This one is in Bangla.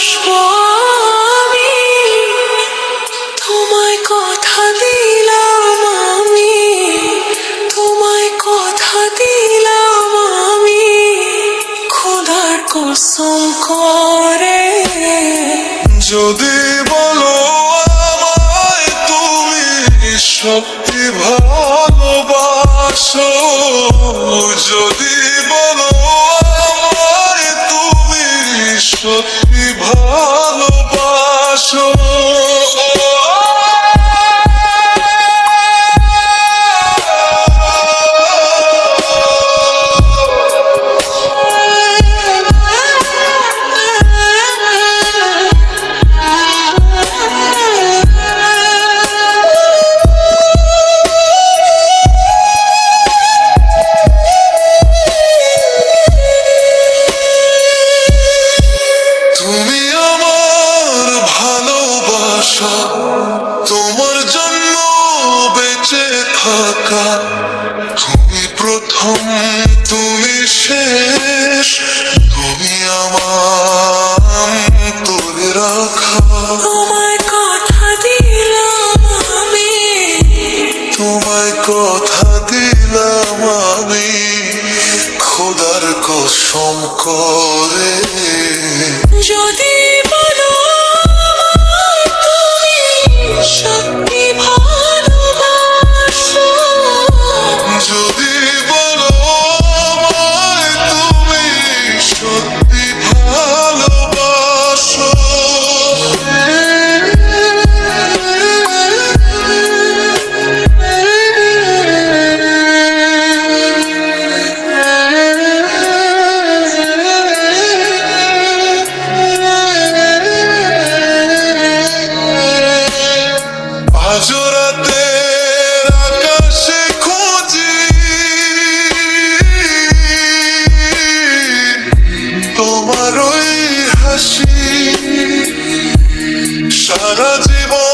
ভালোবাসবো আমি, তোমায় কথা দিলাম আমি, তোমায় কথা দিলাম আমি, খোদার কসম করে। যদি বলো আমায় তুমি সত্যি ভালোবাসো, যদি বলো আমায় তুমি সত্যি ভালোবাসো, তোমার জন্য বেঁচে থাকা, তুমি প্রথম তুমি শেষ, তুমি আমার তোরে রাখা। তোমায় কথা দিলাম আমি, তোমায় কথা দিলাম আমি, খোদার কসম করে। যদি বলো তুমি সত্যি ভালোবাসো, যদি বলো আমায় তুমি সত্যি ভালোবাসো, আজ রাতের আকাশে খুঁজি তোমার ওই হাসি, সারা জীবন